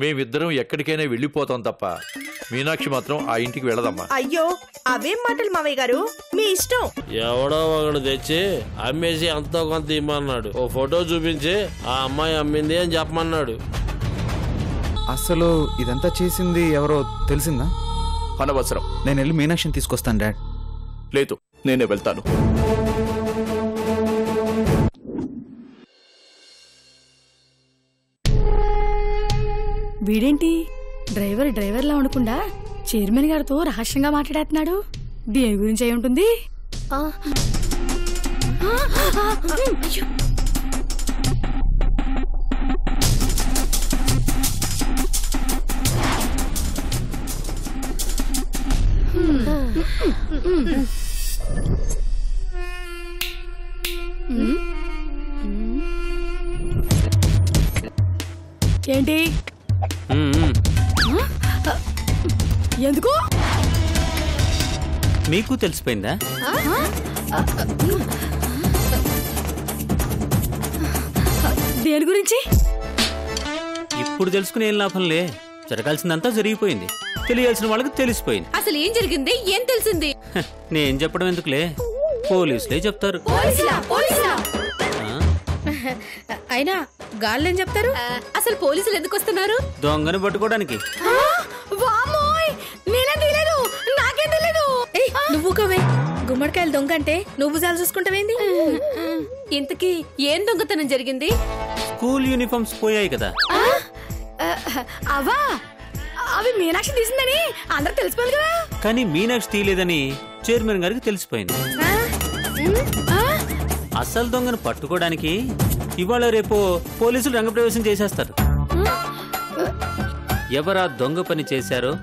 మేమిద్దరం ఎక్కడికైనా వెళ్ళిపోతాం తప్ప మీనాక్షి మాత్రం ఆ ఇంటికి వెళ్ళదమ్మా. అయ్యో అవేం మాటలు మావయ్య గారు, మీ ఇష్టం. ఎవడో ఒకడు తెచ్చి అమ్మేసి ఎంతో కొంత ఇమ్మన్నాడు. ఓ ఫోటో చూపించి ఆ అమ్మాయి అమ్మింది అని చెప్పమన్నాడు. అసలు ఇదంతా చేసింది ఎవరో తెలిసిందా? అనవసరం. నేను వెళ్ళి మీనాక్షిని తీసుకొస్తాను డాడ్. లేదు, నేనే వెళ్తాను. వీడేంటి డ్రైవర్లా ఉండకుండా చైర్మన్ గారితో రహస్యంగా మాట్లాడేస్తున్నాడు. దేని గురించి అయి ఉంటుంది? ఏంటి? ఎందుకు? మీకు తెలిసిపోయిందా? దేని గురించి? ఇప్పుడు తెలుసుకునే ఏం లాభంలే. జరగాల్సిందంతా జరిగిపోయింది. తెలియాల్సిన వాళ్ళకి తెలిసిపోయింది. అసలు ఏం జరిగింది, ఏం తెలిసింది? నేను చెప్పడం ఎందుకులే, పోలీసులే చెప్తారు. అయినా గాళ్ళేం చెప్తారు? అసలు పోలీసులు ఎందుకు వస్తున్నారు? దొంగని పట్టుకోవడానికి. నువ్వు కవే గుమ్మడికాయలు దొంగ అంటే నువ్వు జాలు చూసుకుంటావేంది? ఇంతకీ ఏం దొంగతనం జరిగింది? స్కూల్ యూనిఫామ్స్ పోయాయి కదా. అవా అవి మీనాక్షి తీసిందని అందరూ తెలిసిపోయింది కదా. కానీ మీనాక్షి తీయలేదని చైర్మన్ గారికి తెలిసిపోయింది. అసలు దొంగను పట్టుకోవడానికి ఇవాళ రేపు పోలీసులు రంగప్రవేశం చేసేస్తారు. ఎవరా దొంగ పని చేశారో,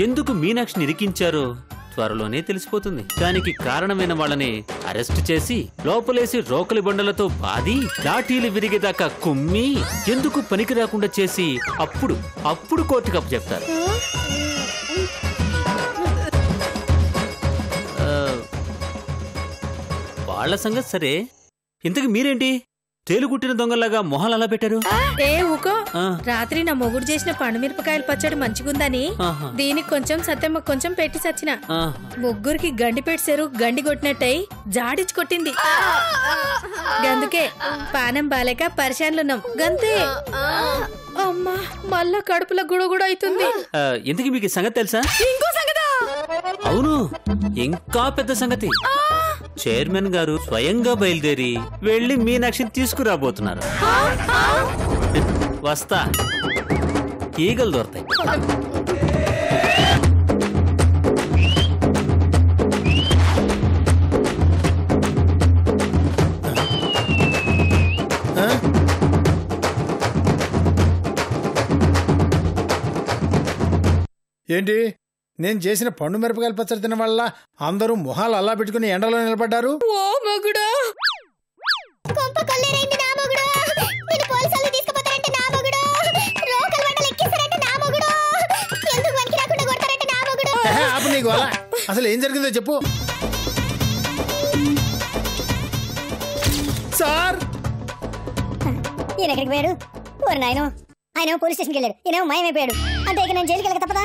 ఎందుకు మీనాక్షిని ఇరికించారో త్వరలోనే తెలిసిపోతుంది. దానికి కారణమైన వాళ్ళని అరెస్ట్ చేసి లోపలేసి రోకలి బండలతో బాది లాఠీలు విరిగేదాకా కుమ్మి ఎందుకు పనికి రాకుండా చేసి అప్పుడు కోర్టుకు అప్పచెప్తారు. వాళ్ళ సంగతి సరే, ఇంతకు మీరేంటి తేలుగుట్టిన దొంగలాగా మొహాలు అలా పెట్టారు? ఏ ఊకో, రాత్రి నా మొగుడు చేసిన పండు మిరపకాయల పచ్చడి మంచిగుందని దీనికి కొంచెం సత్యమ్మ కొంచెం పెట్టి సచ్చిన. ముగ్గురికి గండి పెట్టారు, గండి కొట్టినట్టయి జాడిచ్చి కొట్టింది. గందుకే పానం బాలేక పరిశాన్లున్నాం గంతే. అమ్మా మళ్ళా కడుపులో గుడుగుడు అవుతుంది. ఎందుకు మీకు సంగతి తెలుసా? ఇంకో సంగతి. అవును, ఇంకా పెద్ద సంగతి. చైర్మన్ గారు స్వయంగా బయలుదేరి వెళ్లి మీనాక్షిని తీసుకురాబోతున్నారు. వస్తా, ఈగలు దొరుకుతాయి. ఏంటి, నేను చేసిన పండు మిరపకాయల పచ్చడి తిన వల్ల అందరూ మొహాలు అల్లా పెట్టుకుని ఎండలో నిలబడ్డారు. ఓ మగుడా, అసలు ఏం జరిగిందో చెప్పు సార్. ఈయన ఎక్కడికి పోయాడు? ఓరి నాయనో, ఆయన పోలీస్ స్టేషన్కి వెళ్ళాడు, ఈయన మాయమైపోయాడు. అంటే ఇక నేను జైలుకి వెళ్ళక తప్పదా?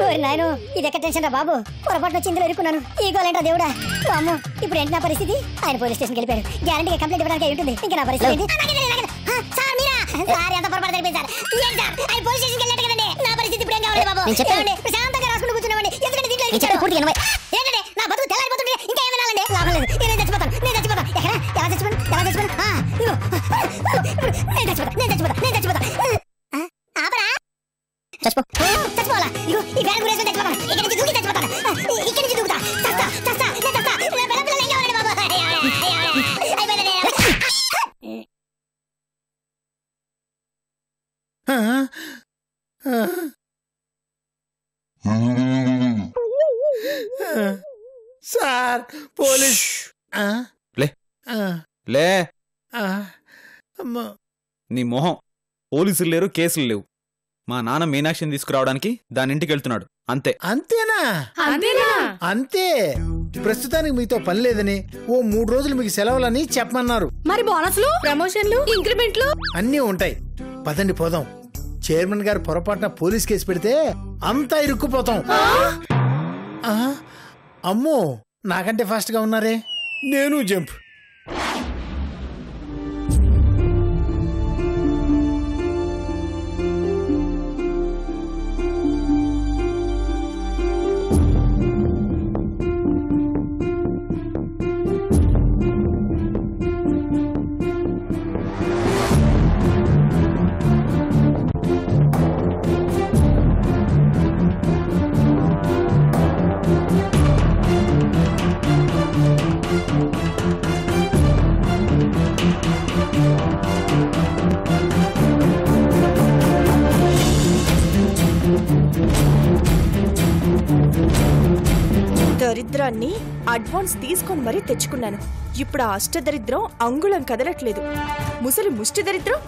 ఓరి నాయనో, ఇది ఎక్కడ టెన్షన్ రా బాబు. పొరపాటు వచ్చి ఇందులో ఇరుక్కున్నాను. ఈ గోలేంటా దేవుడా. అమ్మో, ఇప్పుడు ఏంటి నా పరిస్థితి? ఆయన పోలీస్ స్టేషన్కి వెళ్ళిపోయాడు. గ్యారంటీగా కంప్లైంట్ ఇవ్వడానికి ఉంటుంది. ఇంకా నా పరిస్థితి ఏంటి? సార్ ఎంత పొరపాటు జరిపింది సార్. ఆయన పోలీస్ స్టేషన్కి వెళ్ళాడు కదండి. నా పరిస్థితి ఇప్పుడు ఏం కావాలి బాబు? ప్రశాంతంగా రాసుకుంటూ కూర్చున్నామండి. ఎందుకంటే దీంట్లో ఏంటంటే నా బతుకు తెల్లారిపోతుంది. ఇంకా ఏం వినాలండి? లాభం లేదు. నేను చచ్చిపోతాను. ఎక్కడ? ఎలా చచ్చిపోతాను? చచ్చిపోవాలా? ఇగో ఈ బ్యాగ్ గురేసుకొని చచ్చిపోతాను. ఇక్కడ నుంచి దూకి చచ్చిపోతాను. ఇక్కడ నుంచి దూకుతా. చస్తా. నా పిల్ల పిల్లలు ఏం కావాలండి బాబు? సార్ పోలీస్ లే. అమ్మా, నీ మొహం. పోలీసులు లేరు, కేసులు లేవు. మా నాన్న మీనాక్షిని తీసుకురావడానికి దాని ఇంటికి వెళ్తున్నాడు. అంతేనా? అంతే. ప్రస్తుతానికి మీతో పని లేదని ఓ 3 రోజులు మీకు సెలవులని చెప్పమన్నారు. మరి బోనస్లు, ప్రమోషన్లు, ఇంక్రిమెంట్లు అన్నీ ఉంటాయి. పదండి పోదాం. చైర్మన్ గారు పొరపాటున పోలీస్ కేసు పెడితే అంతా ఇరుక్కుపోతాం. ఆ, అమ్మో నాకంటే ఫాస్ట్ గా ఉన్నారే. నేను జంప్. దరిద్రాన్ని అడ్వాన్స్ తీసుకొని మరీ తెచ్చుకున్నాను. ఇప్పుడు ఆ అష్టదరిద్రం అంగుళం కదలట్లేదు. ముసలి ముష్టి దరిద్రం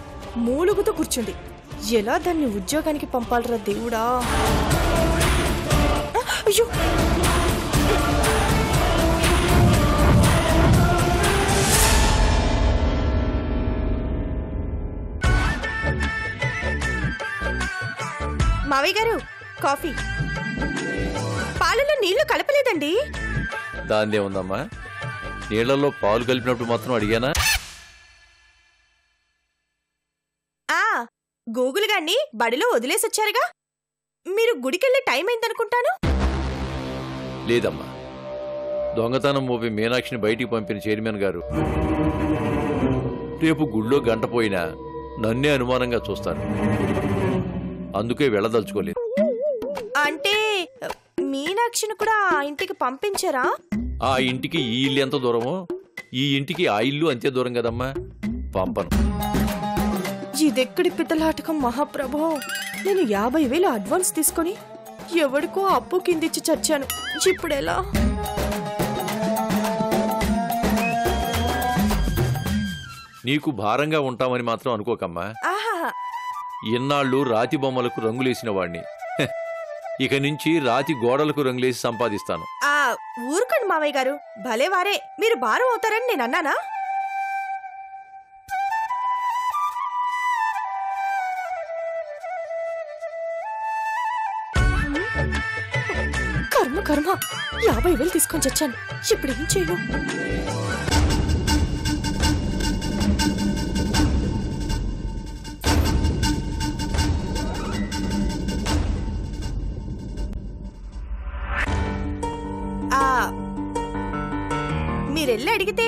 మూలుగుతూ కూర్చుంది. ఎలా దాన్ని ఉద్యోగానికి పంపాలరా దేవుడా. అయ్యో మావయ్య గారు, కాఫీ. పాలలో నీళ్లు కలపలేదండి. దాందే ఉందమ్మా, నీళ్లలో పాలు కలిపినప్పుడు మాత్రం అడిగానా? గూగుల్ గాన్ని బడిలో వదిలేసొచ్చారుగా, మీరు గుడికెళ్ళే టైం అయిందనుకుంటాను. లేదమ్మా, దొంగతనం మోపి మీనాక్షిని బయటికి పంపిన చైర్మన్ గారు రేపు గుళ్ళో గంట పోయినా నన్నే అనుమానంగా చూస్తారు. అందుకే వెళ్ళదలుచుకోలేదు. అంటే మీనాక్షిని కూడా ఆ ఇంటికి పంపించారా? ఆ ఇంటికి ఈ ఇల్లు ఎంత దూరమో ఈ ఇంటికి ఆ ఇల్లు అంతే దూరం కదమ్మా. పంపను. ఇదెక్కడి పిత్తలాటకం మహాప్రభో. నేను 50,000 అడ్వాన్స్ తీసుకొని ఎవడికో అప్పు కిందిచ్చి చచ్చాను. ఇప్పుడెలా? నీకు భారంగా ఉంటామని మాత్రం అనుకోకమ్మా. ఇన్నాళ్ళు రాతి బొమ్మలకు రంగులేసిన వాణ్ణి ఇక నుంచి రాతి గోడలకు రంగులేసి సంపాదిస్తాను. ఊరుకోండి మావయ్య గారు, భలేవారే. మీరు భారం అవుతారని నేను అన్నానా? కర్మ కర్మ, 50,000 తీసుకొని చచ్చాను. ఇప్పుడు ఏం చేయను? మీరెళ్ళి అడిగితే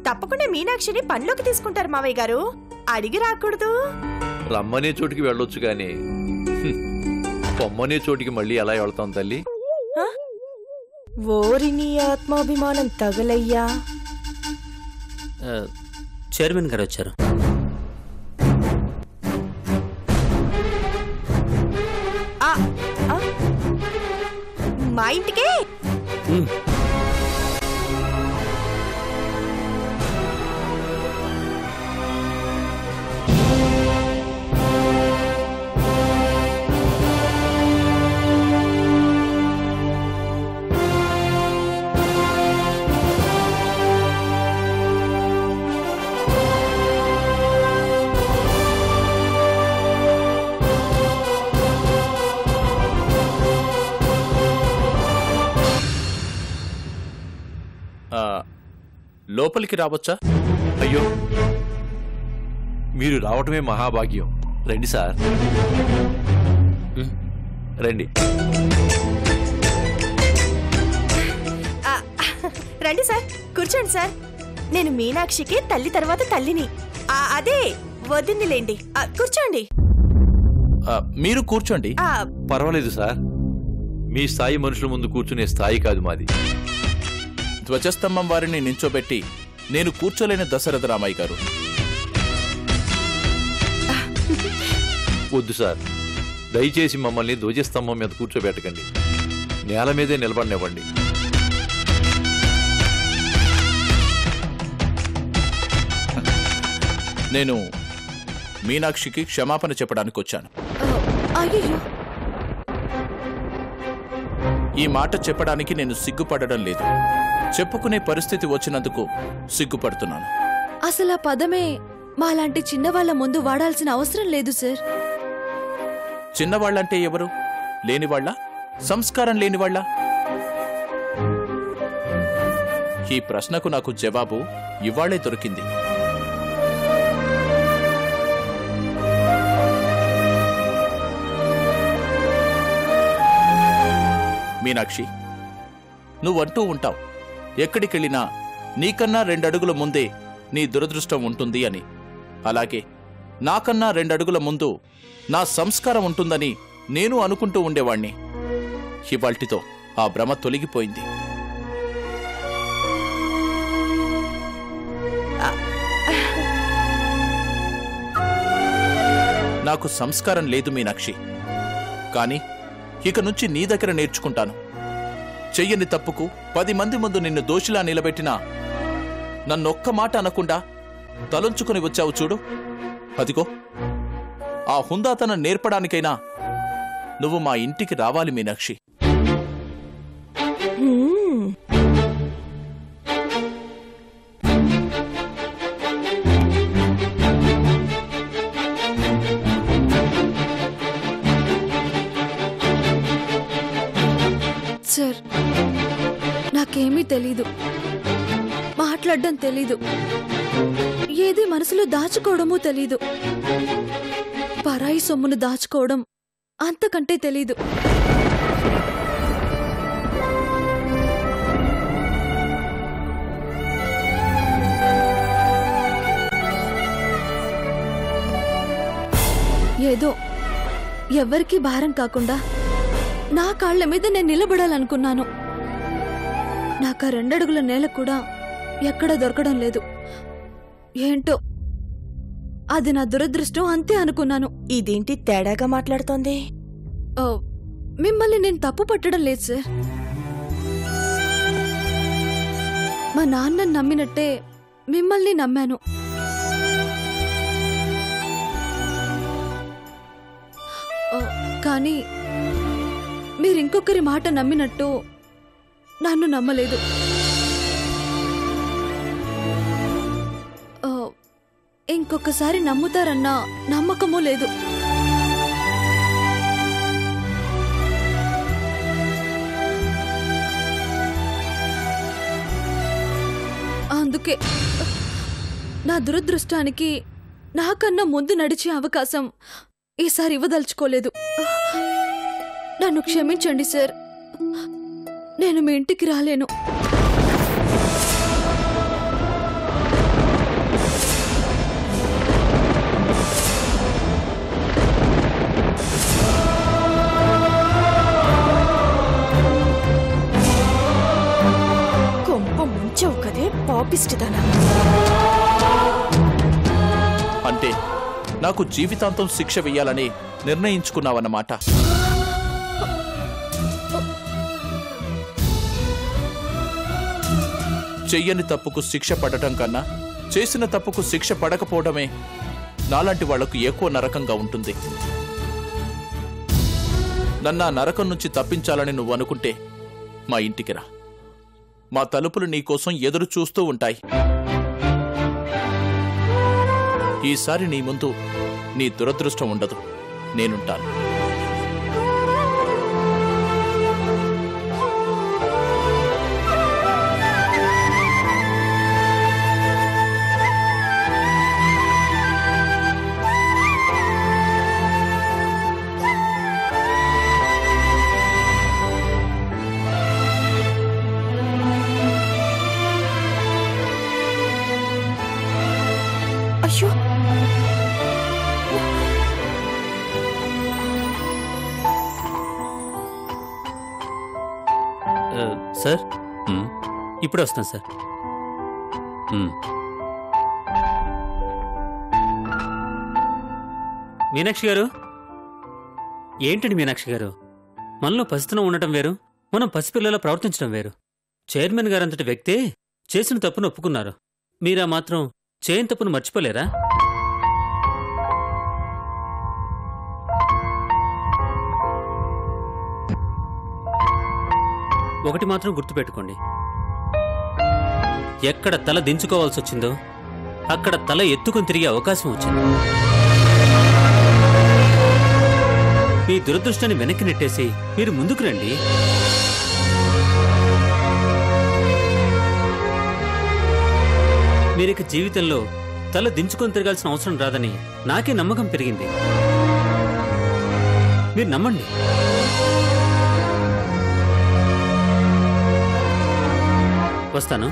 తప్పకుండా మీనాక్షిని పనిలోకి తీసుకుంటారు మావయ్య గారు. అడిగి రాకూడదు. రమ్మనే చోటికి వెళ్ళొచ్చు గాని పొమ్మనే చోటికి మళ్ళీ ఎలా వెళ్తాం తల్లి? ఓరిని ఆత్మాభిమానం తగలయ్యా. చైర్మన్ గారు వచ్చారు. మా ఇంటికే? లోపలికి రావచ్చా? అయ్యో, మీరు రావటమే మహాభాగ్యం. రండి సార్, రండి. రండి సార్, కూర్చోండి సార్. నేను మీనాక్షికి తల్లి తర్వాత తల్లిని. అదే వదినిలేండి. కూర్చోండి. మీరు కూర్చోండి. పర్వాలేదు సార్, మీ స్థాయి మనుషుల ముందు కూర్చునే స్థాయి కాదు మాది. ధ్వజస్తంభం వారిని నించోబెట్టి నేను కూర్చోలేని దశరథ రామయ్య గారు. వద్దు సార్, దయచేసి మమ్మల్ని ధ్వజస్తంభం మీద కూర్చోబెట్టకండి. నేల మీదే నిలబడినివ్వండి. నేను మీనాక్షికి క్షమాపణ చెప్పడానికి వచ్చాను. ఈ మాట చెప్పడానికి నేను సిగ్గుపడడం లేదు. చెప్పుకునే పరిస్థితి వచ్చినందుకు సిగ్గుపడుతున్నాను. అసలు ఆ పదమే మాలాంటి చిన్నవాళ్ల ముందు వాడాల్సిన అవసరం లేదు సార్. చిన్నవాళ్లంటే ఎవరు? లేనివాళ్ల? సంస్కారం లేనివాళ్ల? ఈ ప్రశ్నకు నాకు జవాబు ఇవాళే దొరికింది. మీనాక్షి, నువ్వంటూ ఉంటావు ఎక్కడికెళ్ళినా నీకన్నా 2 అడుగుల ముందే నీ దురదృష్టం ఉంటుంది అని. అలాగే నాకన్నా 2 అడుగుల ముందు నా సంస్కారం ఉంటుందని నేను అనుకుంటూ ఉండేవాణ్ణి. ఇవాల్టితో ఆ భ్రమ తొలగిపోయింది. నాకు సంస్కారం లేదు మీనాక్షి, కాని ఇక నుంచి నీ దగ్గర నేర్చుకుంటాను. చెయ్యని తప్పుకు 10 మంది ముందు నిన్ను దోషిలా నిలబెట్టినా నన్నొక్క మాట అనకుండా తలొంచుకుని వచ్చావు చూడు, అదిగో ఆ హుందాతనం నేర్పడానికైనా నువ్వు మా ఇంటికి రావాలి మీనాక్షి. సార్, నాకేమీ తెలీదు, మాట్లాడడం తెలీదు, ఏది మనసులో దాచుకోవడమూ తెలీదు, పరాయి సొమ్మును దాచుకోవడం అంతకంటే తెలీదు. ఏదో ఎవ్వరికీ భారం కాకుండా నా కాళ్ల మీద నేను నిలబడాలనుకున్నాను. నాకు 2 అడుగుల నేల కూడా ఎక్కడ దొరకడం లేదు. ఏంటో అది నా దురదృష్టం, అంతే అనుకున్నాను. ఇదేంటి తేడాగా మాట్లాడుతోంది? మిమ్మల్ని నేను తప్పు పట్టడం లేదు సార్. మా నాన్నని నమ్మినట్టే మిమ్మల్ని నమ్మాను. కానీ మీరింకొకరి మాట నమ్మినట్టు నన్ను నమ్మలేదు. ఇంకొకసారి నమ్ముతారన్న నమ్మకమూ లేదు. అందుకే నా దురదృష్టానికి నాకన్నా ముందు నడిచే అవకాశం ఈసారి ఇవ్వదలుచుకోలేదు. నన్ను క్షమించండి సార్, నేను మీ ఇంటికి రాలేను. కొంప ముంచావు కదే పాపిస్టిదానా. అంటే నాకు జీవితాంతం శిక్ష వెయ్యాలని నిర్ణయించుకున్నావన్నమాట. చెయ్యని తప్పుకు శిక్ష పడటం కన్నా చేసిన తప్పుకు శిక్ష పడకపోవడమే నాలాంటి వాళ్లకు ఎక్కువ నరకంగా ఉంటుంది. నన్ను ఆ నరకం నుంచి తప్పించాలని నువ్వు అనుకుంటే మా ఇంటికి రా. మా తలుపులు నీకోసం ఎదురు చూస్తూ ఉంటాయి. ఈసారి నీ ముందు నీ దురదృష్టం ఉండదు, నేనుంటాను. అయ్యో, సార్ ఇప్పుడే వస్తాను సార్. మీనాక్షి గారు, ఏంటండి మీనాక్షి గారు, మనలో పసితనం ఉండటం వేరు, మనం పసిపిల్లలా ప్రవర్తించడం వేరు. చైర్మన్ గారంతటి వ్యక్తే చేసిన తప్పును ఒప్పుకున్నారు. మీరా మాత్రం చేయని తప్పును మర్చిపోలేరా? ఒకటి మాత్రం గుర్తుపెట్టుకోండి, ఎక్కడ తల దించుకోవాల్సి వచ్చిందో అక్కడ తల ఎత్తుకుని తిరిగే అవకాశం వచ్చింది. మీ దురదృష్టాన్ని వెనక్కి నెట్టేసి మీరు ముందుకు రండి. మీరిక జీవితంలో తల దించుకొని తిరగాల్సిన అవసరం రాదని నాకే నమ్మకం పెరిగింది. మీరు నమ్మండి. వస్తాను.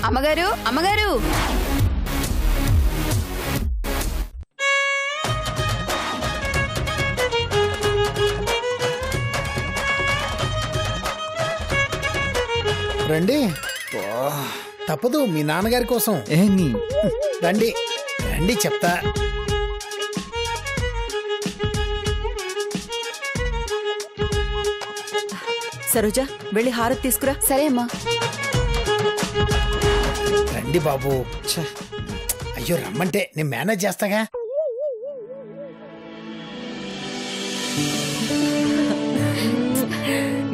అమ్మగారు, అమ్మగారు, రండి. తప్పదు మీ నాన్నగారి కోసం. రండి రండి చెప్తా. సరోజా, వెళ్ళి హారతి తీసుకురా. సరే అమ్మా. రండి బాబు. అయ్యో రమ్మంటే నేను మేనేజ్ చేస్తాగా.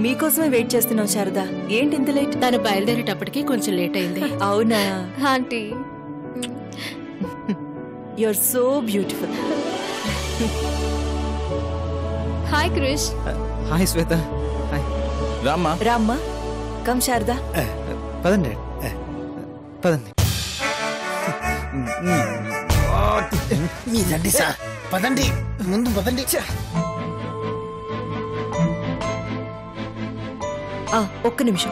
మీకోసమే వెయిట్ చేస్తున్నాం శారదా. ఏంటి ఇంత లేట్? తను బయలుదేరేటప్పటికి కొంచెం లేట్ అయింది. అవునా aunty? You are so beautiful. Hi Krish. Hi Shweta. Hi రామ్మా. రామ్మా. కమ్ శారదా. పదండి పదండి. మీదండి సార్. పదండి ముందు పదండి. ఒక్క నిమిషం.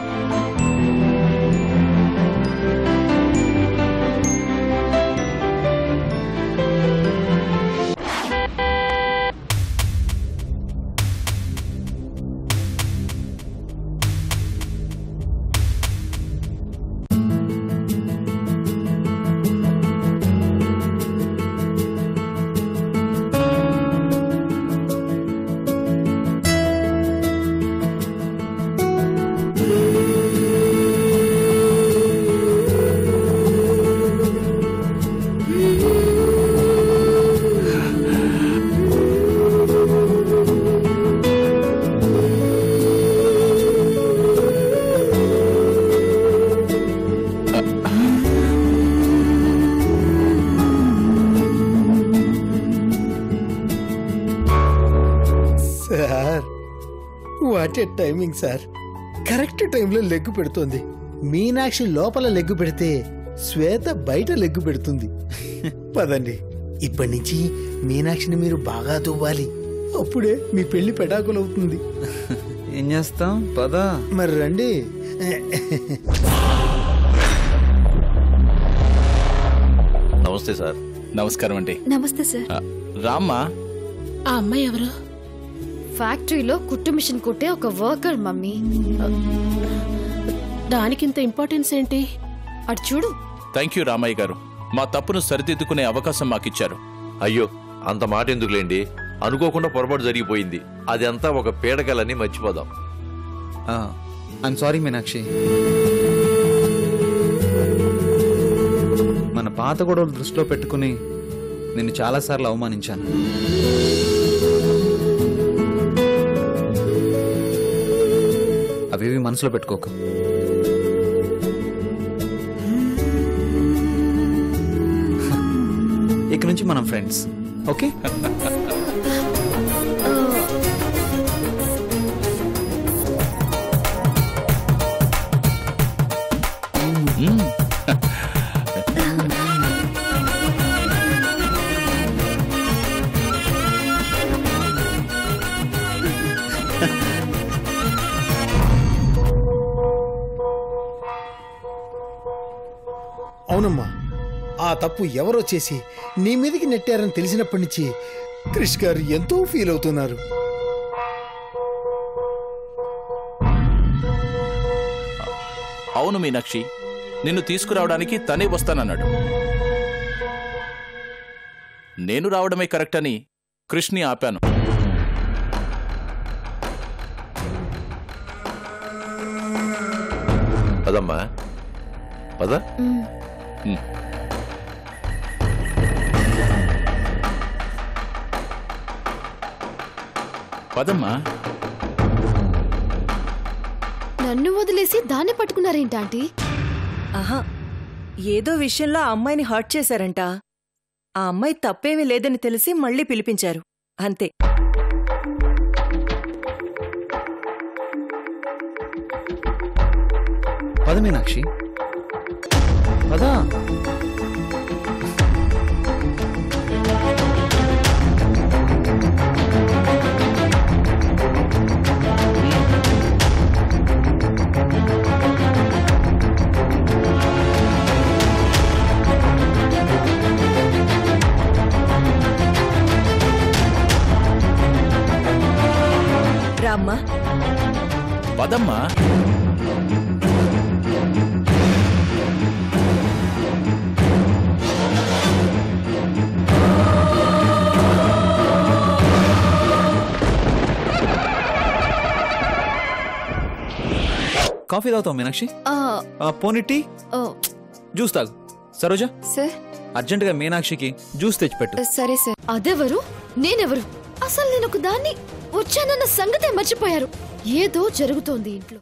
Sir what a timing sir. Correct టైంలో లెగ్గు పెడుతోంది. మీనాక్షి లోపల లెగ్గు పెడితే శ్వేత బయట లెగ్గు పెడుతుంది. పదండి. ఇప్పటి నుంచి మీనాక్షిని మీరు బాగా దువ్వాలి. అప్పుడే మీ పెళ్లి పెటాకులవుతుంది. ఏం చేస్తాం? పదా మరి రండి. నమస్తే సార్. నమస్కారం అండి. నమస్తే సార్. రామ్మా. ఆ అమ్మాయి ఎవరు? ఫ్యాక్టరీలో కుట్టు మిషన్ కుట్టే ఒక వర్కర్ మమ్మీ. దానికింత ఇంపార్టెన్స్ ఏంటి? అటు చూడు. థ్యాంక్ యూ రామయ్య గారు. మా తప్పును సరిదిద్దుకునే అవకాశం మాకిచ్చారు. అయ్యో అంత మాట ఎందుకులేండి. అనుకోకుండా పొరపాటు జరిగిపోయింది. అదంతా ఒక పీడకలని మర్చిపోదాం. I'm sorry Meenakshi. మన పాత గొడవలు దృష్టిలో పెట్టుకుని నిన్ను చాలాసార్లు అవమానించాను. అవేవి మనసులో పెట్టుకోకు. ఇక నుంచి మనం ఫ్రెండ్స్. ఓకే? అవునమ్మా, ఆ తప్పు ఎవరో చేసి నీ మీదకి నెట్టారని తెలిసినప్పటి నుంచి క్రిష్ గారు ఎంతో ఫీల్ అవుతున్నారు. అవును మీనాక్షి, నిన్ను తీసుకురావడానికి తనే వస్తానన్నాడు. నేను రావడమే కరెక్ట్ అని క్రిష్ని ఆపాను. పదమ్మా పద. పదమ్మా. నన్ను వదిలేసి దాన్ని పట్టుకున్నారేంటి ఆంటీ? ఆహా, ఏదో విషయంలో ఆ అమ్మాయిని హర్ట్ చేశారంట. ఆ అమ్మాయి తప్పేమీ లేదని తెలిసి మళ్ళీ పిలిపించారు అంతే. పద మీనాక్షి, పదా. రామ్మా. పదమ్మా. కాఫీ తాగుతావు మీనాక్షి? ఆ, పోనీ టీ? ఓ, జ్యూస్ తాగు. సరోజా, సార్ అర్జెంటుగా మీనాక్షికి జ్యూస్ తెచ్చిపెట్టు. సరే సార్. అదెవరు? నేనెవరు? అసలు నేను ఒక దాన్ని వచ్చానన్న సంగతే మర్చిపోయారు. ఏదో జరుగుతోంది ఇంట్లో.